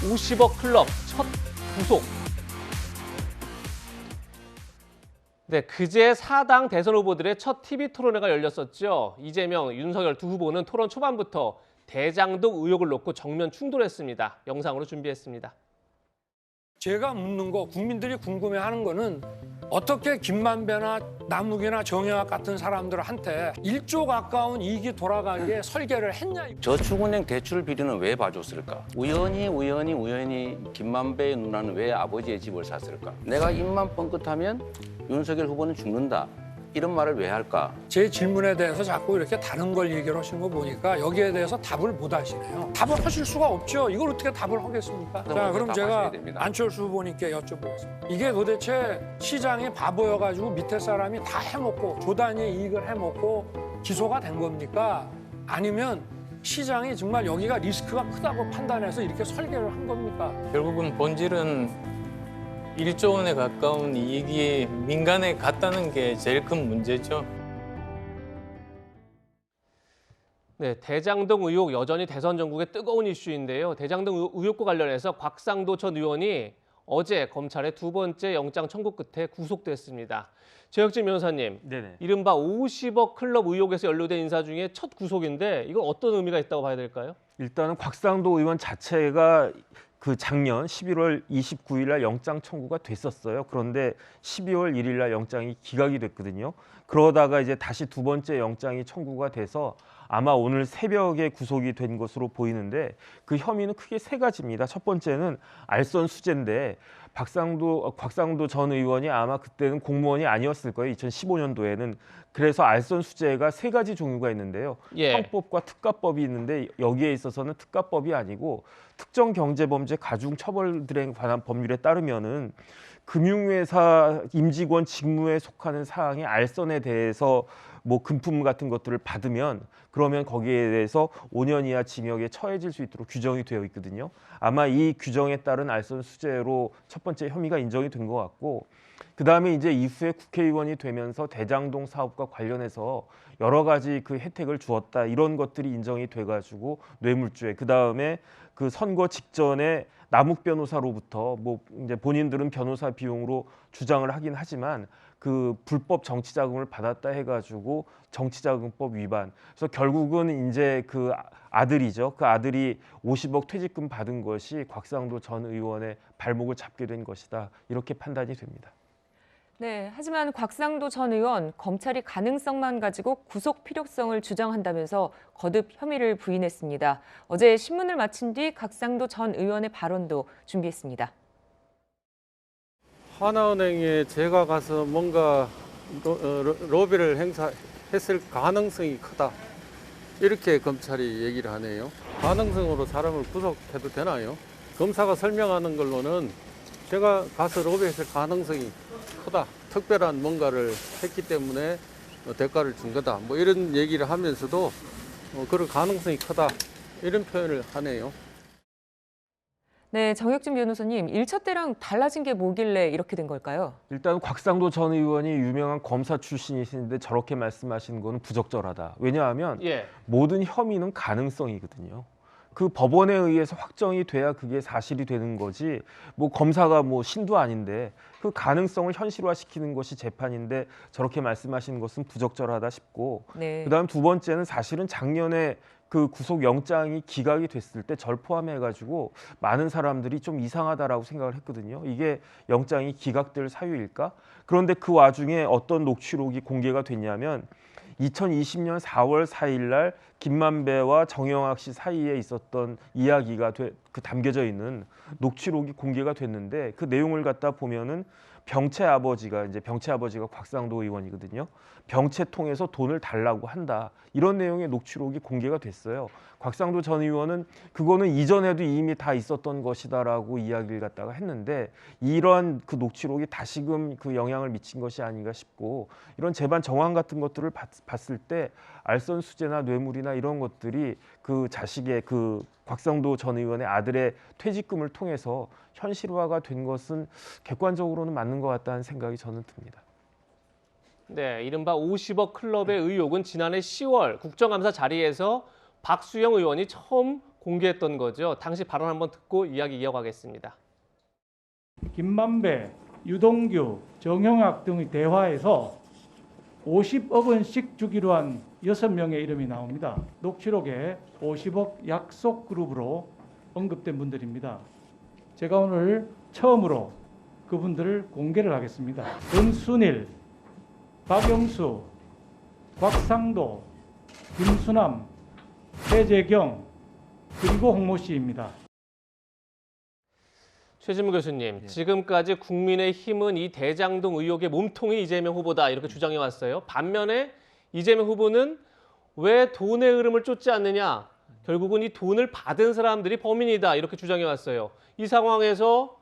50억 클럽 첫 구속. 네, 그제 4당 대선 후보들의 첫 TV 토론회가 열렸었죠. 이재명, 윤석열 두 후보는 토론 초반부터 대장동 의혹을 놓고 정면 충돌했습니다. 영상으로 준비했습니다. 제가 묻는 거, 국민들이 궁금해하는 거는 어떻게 김만배나 남욱이나 정영학 같은 사람들한테 1조 가까운 이익이 돌아가게 설계를 했냐. 저축은행 대출 비리는 왜 봐줬을까? 우연히 김만배의 누나는 왜 아버지의 집을 샀을까? 내가 입만 뻥끗하면 윤석열 후보는 죽는다. 이런 말을 왜 할까? 제 질문에 대해서 자꾸 이렇게 다른 걸 얘기를 하시는 거 보니까 여기에 대해서 답을 못 하시네요. 답을 하실 수가 없죠. 이걸 어떻게 답을 하겠습니까? 자, 그럼 제가 안철수 후보님께 여쭤보겠습니다. 이게 도대체 시장이 바보여가지고 밑에 사람이 다 해먹고 조단위의 이익을 해먹고 기소가 된 겁니까? 아니면 시장이 정말 여기가 리스크가 크다고 판단해서 이렇게 설계를 한 겁니까? 결국은 본질은 1조 원에 가까운 이익이 민간에 갔다는 게 제일 큰 문제죠. 네, 대장동 의혹 여전히 대선 전국의 뜨거운 이슈인데요. 대장동 의혹과 관련해서 곽상도 전 의원이 어제 검찰의 두 번째 영장 청구 끝에 구속됐습니다. 최혁진 변호사님, 네네. 이른바 50억 클럽 의혹에서 연루된 인사 중에 첫 구속인데 이건 어떤 의미가 있다고 봐야 될까요? 일단은 곽상도 의원 자체가 그 작년 11월 29일 날 영장 청구가 됐었어요. 그런데 12월 1일 날 영장이 기각이 됐거든요. 그러다가 이제 다시 두 번째 영장이 청구가 돼서 아마 오늘 새벽에 구속이 된 것으로 보이는데 그 혐의는 크게 세 가지입니다. 첫 번째는 알선 수재인데 곽상도 전 의원이 아마 그때는 공무원이 아니었을 거예요. 2015년도에는. 그래서 알선 수재가 세 가지 종류가 있는데요. 예. 형법과 특가법이 있는데 여기에 있어서는 특가법이 아니고 특정경제범죄 가중처벌들에 관한 법률에 따르면은 금융회사 임직원 직무에 속하는 사항이 알선에 대해서 뭐 금품 같은 것들을 받으면 그러면 거기에 대해서 5년 이하 징역에 처해질 수 있도록 규정이 되어 있거든요. 아마 이 규정에 따른 알선 수재로 첫 번째 혐의가 인정이 된 것 같고, 그다음에 이제 이후에 국회의원이 되면서 대장동 사업과 관련해서 여러 가지 그 혜택을 주었다 이런 것들이 인정이 돼가지고 뇌물죄, 그다음에 그 선거 직전에 남욱 변호사로부터 뭐 이제 본인들은 변호사 비용으로 주장을 하긴 하지만 그 불법 정치자금을 받았다 해가지고 정치자금법 위반. 그래서 결국은 이제 그 아들이죠. 그 아들이 50억 퇴직금 받은 것이 곽상도 전 의원의 발목을 잡게 된 것이다. 이렇게 판단이 됩니다. 네, 하지만 곽상도 전 의원 검찰이 가능성만 가지고 구속 필요성을 주장한다면서 거듭 혐의를 부인했습니다. 어제 신문을 마친 뒤 곽상도 전 의원의 발언도 준비했습니다. 하나은행에 제가 가서 뭔가 로비를 행사했을 가능성이 크다. 이렇게 검찰이 얘기를 하네요. 가능성으로 사람을 구속해도 되나요? 검사가 설명하는 걸로는 제가 가서 로비했을 가능성이 크다. 특별한 뭔가를 했기 때문에 대가를 준 거다. 뭐 이런 얘기를 하면서도 그럴 가능성이 크다. 이런 표현을 하네요. 네, 정혁진 변호사님, 1차 때랑 달라진 게 뭐길래 이렇게 된 걸까요? 일단 곽상도 전 의원이 유명한 검사 출신이신데 저렇게 말씀하시는 거는 부적절하다. 왜냐하면 모든 혐의는 가능성이거든요. 그 법원에 의해서 확정이 돼야 그게 사실이 되는 거지. 뭐 검사가 뭐 신도 아닌데 그 가능성을 현실화시키는 것이 재판인데 저렇게 말씀하시는 것은 부적절하다 싶고. 네. 그다음 두 번째는 사실은 작년에 그 구속영장이 기각이 됐을 때 절 포함해가지고 많은 사람들이 좀 이상하다라고 생각을 했거든요. 이게 영장이 기각될 사유일까? 그런데 그 와중에 어떤 녹취록이 공개가 됐냐면 2020년 4월 4일 날 김만배와 정영학 씨 사이에 있었던 이야기가 담겨져 있는 녹취록이 공개가 됐는데 그 내용을 갖다 보면은 병채 아버지가 곽상도 의원이거든요. 병채 통해서 돈을 달라고 한다. 이런 내용의 녹취록이 공개가 됐어요. 곽상도 전 의원은 그거는 이전에도 이미 다 있었던 것이다라고 이야기를 갖다가 했는데 이런 그 녹취록이 다시금 그 영향을 미친 것이 아닌가 싶고, 이런 재반 정황 같은 것들을 봤을 때 알선 수재나 뇌물이나 이런 것들이 그 자식의 그 곽상도 전 의원의 아들의 퇴직금을 통해서 현실화가 된 것은 객관적으로는 맞는 것 같다는 생각이 저는 듭니다. 네, 이른바 50억 클럽의 의혹은 지난해 10월 국정감사 자리에서 박수영 의원이 처음 공개했던 거죠. 당시 발언 한번 듣고 이야기 이어가겠습니다. 김만배, 유동규, 정형학 등의 대화에서 50억 원씩 주기로 한 6명의 이름이 나옵니다. 녹취록에 50억 약속 그룹으로 언급된 분들입니다. 제가 오늘 처음으로 그분들을 공개를 하겠습니다. 권순일, 박영수, 곽상도, 김수남, 최재경, 그리고 홍모 씨입니다. 최진무 교수님, 지금까지 국민의힘은 이 대장동 의혹의 몸통이 이재명 후보다 이렇게 주장해 왔어요. 반면에 이재명 후보는 왜 돈의 흐름을 쫓지 않느냐, 결국은 이 돈을 받은 사람들이 범인이다 이렇게 주장해 왔어요. 이 상황에서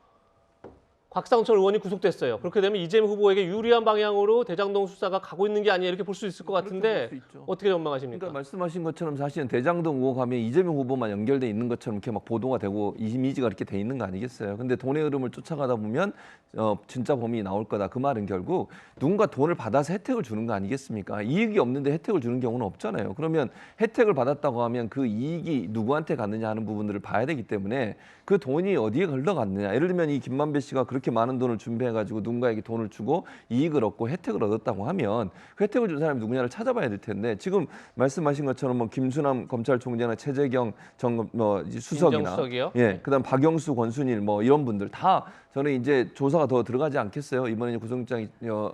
곽상철 의원이 구속됐어요. 그렇게 되면 이재명 후보에게 유리한 방향으로 대장동 수사가 가고 있는 게 아니냐 이렇게 볼 수 있을 것 같은데 어떻게 전망하십니까? 그러니까 말씀하신 것처럼 사실은 대장동 의혹하면 이재명 후보만 연결돼 있는 것처럼 이렇게 막 보도가 되고 이미지가 이렇게 돼 있는 거 아니겠어요? 근데 돈의 흐름을 쫓아가다 보면 진짜 범인이 나올 거다. 그 말은 결국 누군가 돈을 받아서 혜택을 주는 거 아니겠습니까? 이익이 없는데 혜택을 주는 경우는 없잖아요. 그러면 혜택을 받았다고 하면 그 이익이 누구한테 갔느냐 하는 부분들을 봐야 되기 때문에 그 돈이 어디에 흘러갔느냐. 예를 들면 이 김만배 씨가 그렇게 많은 돈을 준비해가지고 누군가에게 돈을 주고 이익을 얻고 혜택을 얻었다고 하면 그 혜택을 준 사람이 누구냐를 찾아봐야 될 텐데 지금 말씀하신 것처럼 뭐 김수남 검찰총장이나 최재경 수석이나 민정수석이요? 예, 그다음 박영수, 권순일 뭐 이런 분들 다 저는 이제 조사가 더 들어가지 않겠어요. 이번에 구속영장이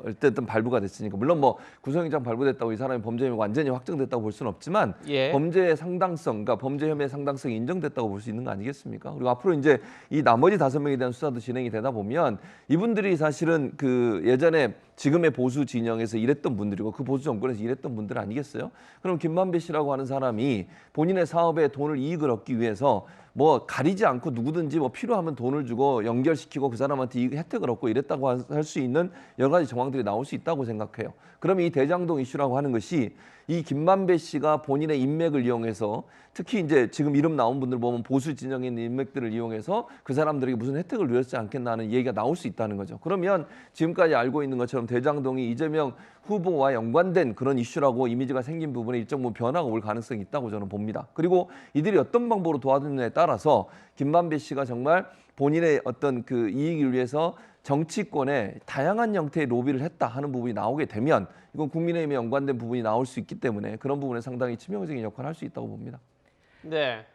어쨌든 발부가 됐으니까 물론 뭐 구속영장 발부됐다고 이 사람이 범죄 혐의 완전히 확정됐다고 볼 수는 없지만 범죄의 상당성, 그러니까 범죄 혐의의 상당성이 인정됐다고 볼 수 있는 거 아니겠습니까? 그리고 앞으로 이제 이 나머지 5명에 대한 수사도 진행이 되다 보면 이분들이 사실은 그 예전에 지금의 보수 진영에서 일했던 분들이고 그 보수 정권에서 일했던 분들 아니겠어요? 그럼 김만배 씨라고 하는 사람이 본인의 사업에 돈을 이익을 얻기 위해서 뭐 가리지 않고 누구든지 뭐 필요하면 돈을 주고 연결시키고 그 사람한테 이 혜택을 얻고 이랬다고 할 수 있는 여러 가지 정황들이 나올 수 있다고 생각해요. 그러면 이 대장동 이슈라고 하는 것이 이 김만배 씨가 본인의 인맥을 이용해서 특히 이제 지금 이름 나온 분들 보면 보수 진영에 있는 인맥들을 이용해서 그 사람들에게 무슨 혜택을 누렸지 않겠나는 얘기가 나올 수 있다는 거죠. 그러면 지금까지 알고 있는 것처럼 대장동이 이재명 후보와 연관된 그런 이슈라고 이미지가 생긴 부분에 일정 부분 변화가 올 가능성이 있다고 저는 봅니다. 그리고 이들이 어떤 방법으로 도와주느냐에 따라서 김만배 씨가 정말 본인의 어떤 그 이익을 위해서 정치권에 다양한 형태의 로비를 했다 하는 부분이 나오게 되면 이건 국민의힘에 연관된 부분이 나올 수 있기 때문에 그런 부분에 상당히 치명적인 역할을 할 수 있다고 봅니다. 네.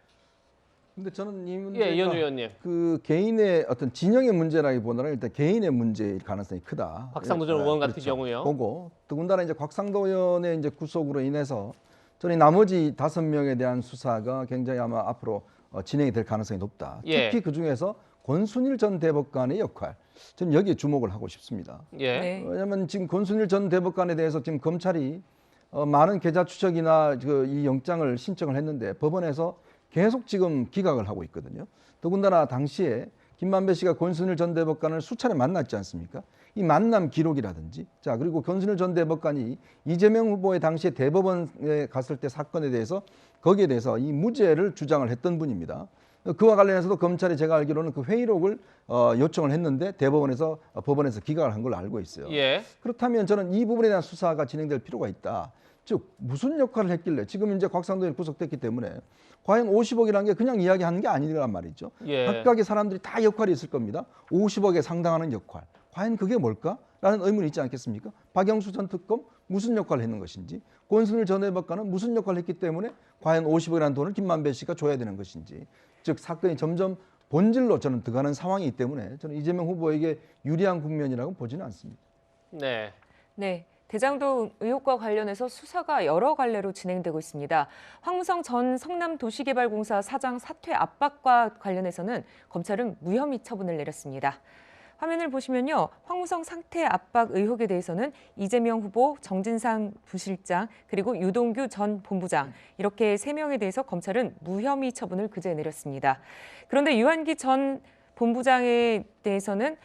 근데 저는 이 문제가 이현주 의원님. 그 개인의 어떤 진영의 문제라기보다는 일단 개인의 문제일 가능성이 크다. 곽상도 전 의원 같은 그렇죠. 경우요. 보고 더군다나 이제 곽상도 의원의 이제 구속으로 인해서 저는 나머지 5명에 대한 수사가 굉장히 아마 앞으로 진행이 될 가능성이 높다. 특히 그 중에서 권순일 전 대법관의 역할, 저는 여기에 주목을 하고 싶습니다. 왜냐하면 지금 권순일 전 대법관에 대해서 지금 검찰이 많은 계좌 추적이나 이 영장을 신청을 했는데 법원에서 계속 지금 기각을 하고 있거든요. 더군다나 당시에 김만배 씨가 권순일 전 대법관을 수차례 만났지 않습니까? 이 만남 기록이라든지, 자 그리고 권순일 전 대법관이 이재명 후보의 당시에 대법원에 갔을 때 사건에 대해서 거기에 대해서 이 무죄를 주장을 했던 분입니다. 그와 관련해서도 검찰이 제가 알기로는 그 회의록을 요청을 했는데 대법원에서 법원에서 기각을 한 걸로 알고 있어요. 그렇다면 저는 이 부분에 대한 수사가 진행될 필요가 있다. 즉 무슨 역할을 했길래 지금 이제 곽상도에 구속됐기 때문에 과연 50억이라는 게 그냥 이야기하는 게 아니란 말이죠. 각각의 사람들이 다 역할이 있을 겁니다. 50억에 상당하는 역할. 과연 그게 뭘까? 라는 의문이 있지 않겠습니까? 박영수 전 특검 무슨 역할을 했는 것인지, 권순일 전 대법관은 무슨 역할을 했기 때문에 과연 50억이라는 돈을 김만배 씨가 줘야 되는 것인지, 즉 사건이 점점 본질로 저는 들어가는 상황이기 때문에 저는 이재명 후보에게 유리한 국면이라고 보지는 않습니다. 네. 대장동 의혹과 관련해서 수사가 여러 갈래로 진행되고 있습니다. 황무성 전 성남도시개발공사 사장 사퇴 압박과 관련해서는 검찰은 무혐의 처분을 내렸습니다. 화면을 보시면요. 황무성 사퇴 압박 의혹에 대해서는 이재명 후보, 정진상 부실장, 그리고 유동규 전 본부장 이렇게 3명에 대해서 검찰은 무혐의 처분을 그제 내렸습니다. 그런데 유한기 전 본부장에 대해서는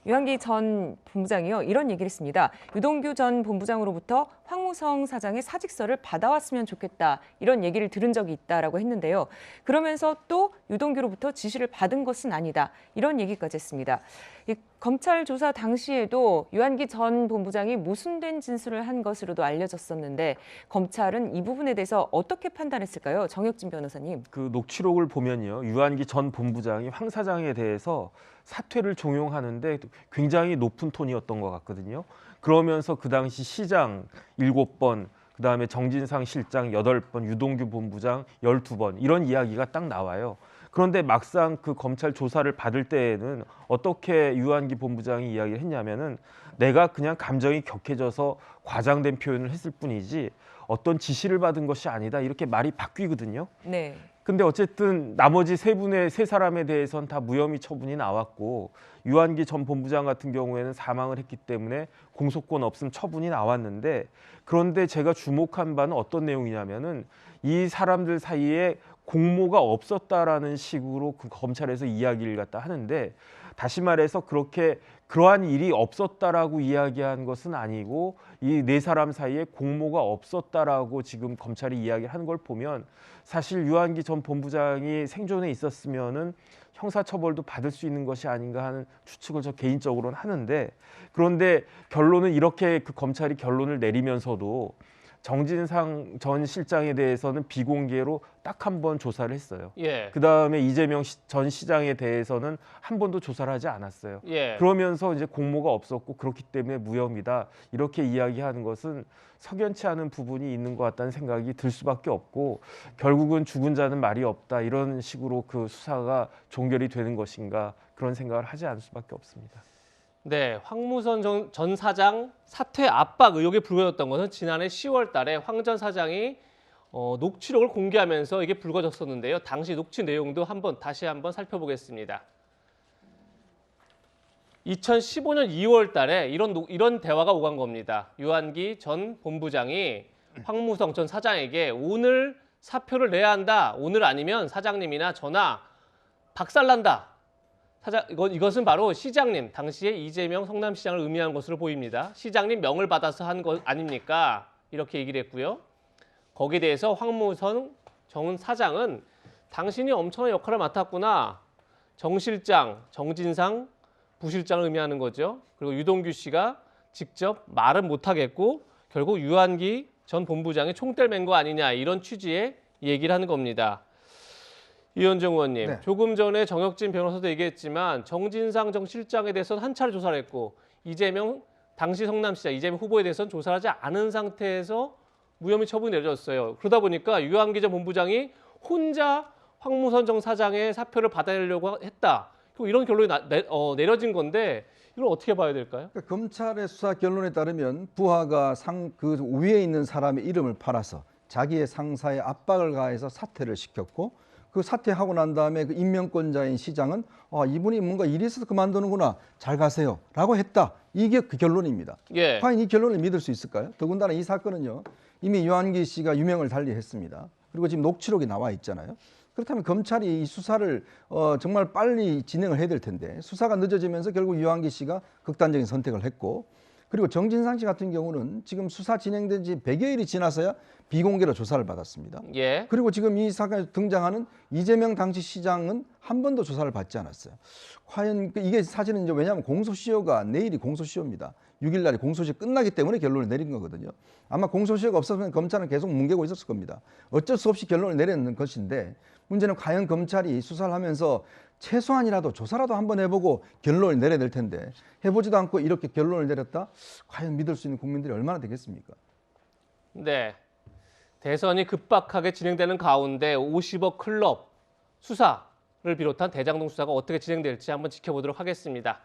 유한기 전 본부장이요 이런 얘기를 했습니다. 유동규 전 본부장으로부터 황무성 사장의 사직서를 받아왔으면 좋겠다 이런 얘기를 들은 적이 있다라고 했는데요. 그러면서 또 유동규로부터 지시를 받은 것은 아니다 이런 얘기까지 했습니다. 검찰 조사 당시에도 유한기 전 본부장이 모순된 진술을 한 것으로도 알려졌었는데 검찰은 이 부분에 대해서 어떻게 판단했을까요? 정혁진 변호사님. 그 녹취록을 보면요, 유한기 전 본부장이 황 사장에 대해서 사퇴를 종용하는데 굉장히 높은 톤이었던 것 같거든요. 그러면서 그 당시 시장 7번, 그다음에 정진상 실장 8번, 유동규 본부장 12번 이런 이야기가 딱 나와요. 그런데 막상 그 검찰 조사를 받을 때에는 어떻게 유한기 본부장이 이야기를 했냐면은 내가 그냥 감정이 격해져서 과장된 표현을 했을 뿐이지 어떤 지시를 받은 것이 아니다 이렇게 말이 바뀌거든요. 네. 근데 어쨌든 나머지 세 사람에 대해서는 다 무혐의 처분이 나왔고 유한기 전 본부장 같은 경우에는 사망을 했기 때문에 공소권 없음 처분이 나왔는데 그런데 제가 주목한 바는 어떤 내용이냐면은 이 사람들 사이에 공모가 없었다라는 식으로 그 검찰에서 이야기를 갖다 하는데 다시 말해서 그러한 일이 없었다라고 이야기한 것은 아니고 이 네 사람 사이에 공모가 없었다라고 지금 검찰이 이야기하는 걸 보면 사실 유한기 전 본부장이 생존해 있었으면은 형사처벌도 받을 수 있는 것이 아닌가 하는 추측을 저 개인적으로는 하는데 그런데 결론은 이렇게 그 검찰이 결론을 내리면서도 정진상 전 실장에 대해서는 비공개로 딱 한 번 조사를 했어요. 예. 그다음에 이재명 전 시장에 대해서는 한 번도 조사를 하지 않았어요. 예. 그러면서 이제 공모가 없었고 그렇기 때문에 무혐의다 이렇게 이야기하는 것은 석연치 않은 부분이 있는 것 같다는 생각이 들 수밖에 없고 결국은 죽은 자는 말이 없다 이런 식으로 그 수사가 종결이 되는 것인가 그런 생각을 하지 않을 수밖에 없습니다. 네, 황무선 전 사장 사퇴 압박 의혹이 불거졌던 것은 지난해 10월 달에 황 전 사장이 녹취록을 공개하면서 이게 불거졌었는데요. 당시 녹취 내용도 다시 한번 살펴보겠습니다. 2015년 2월 달에 이런 대화가 오간 겁니다. 유한기 전 본부장이 황무성 전 사장에게 오늘 사표를 내야 한다. 오늘 아니면 사장님이나 저나 박살난다. 이것은 바로 시장님, 당시에 이재명 성남시장을 의미하는 것으로 보입니다. 시장님 명을 받아서 한 것 아닙니까? 이렇게 얘기를 했고요. 거기에 대해서 황무선 정 사장은 당신이 엄청난 역할을 맡았구나. 정 실장, 정진상 부실장을 의미하는 거죠. 그리고 유동규 씨가 직접 말은 못하겠고 결국 유한기 전 본부장이 총대를 맨 거 아니냐 이런 취지의 얘기를 하는 겁니다. 이현정 의원님, 네. 조금 전에 정혁진 변호사도 얘기했지만 정진상 정 실장에 대해서는 한 차례 조사를 했고 이재명 당시 성남시장 이재명 후보에 대해서는 조사를 하지 않은 상태에서 무혐의 처분이 내려졌어요. 그러다 보니까 유한기 전 본부장이 혼자 황무선 정 사장의 사표를 받아내려고 했다. 이런 결론이 내려진 건데 이걸 어떻게 봐야 될까요? 그러니까 검찰의 수사 결론에 따르면 부하가 그 위에 있는 사람의 이름을 팔아서 자기의 상사에 압박을 가해서 사퇴를 시켰고 그 사퇴하고 난 다음에 그 임명권자인 시장은 이분이 뭔가 일이 있어서 그만두는구나 잘 가세요 라고 했다. 이게 그 결론입니다. 예. 과연 이 결론을 믿을 수 있을까요? 더군다나 이 사건은요 이미 유한기 씨가 유명을 달리했습니다. 그리고 지금 녹취록이 나와 있잖아요. 그렇다면 검찰이 이 수사를 정말 빨리 진행을 해야 될 텐데 수사가 늦어지면서 결국 유한기 씨가 극단적인 선택을 했고 그리고 정진상 씨 같은 경우는 지금 수사 진행된 지 100여일이 지나서야 비공개로 조사를 받았습니다. 예. 그리고 지금 이 사건에 등장하는 이재명 당시 시장은 한 번도 조사를 받지 않았어요. 과연 이게 사실은 이제 왜냐하면 공소시효가 내일이 공소시효입니다. 6일 날이 공소시효 끝나기 때문에 결론을 내린 거거든요. 아마 공소시효가 없었으면 검찰은 계속 뭉개고 있었을 겁니다. 어쩔 수 없이 결론을 내리는 것인데 문제는 과연 검찰이 수사를 하면서 최소한이라도 조사라도 한번 해보고 결론을 내려야 될 텐데 해보지도 않고 이렇게 결론을 내렸다? 과연 믿을 수 있는 국민들이 얼마나 되겠습니까? 네. 대선이 급박하게 진행되는 가운데 50억 클럽 수사를 비롯한 대장동 수사가 어떻게 진행될지 한번 지켜보도록 하겠습니다.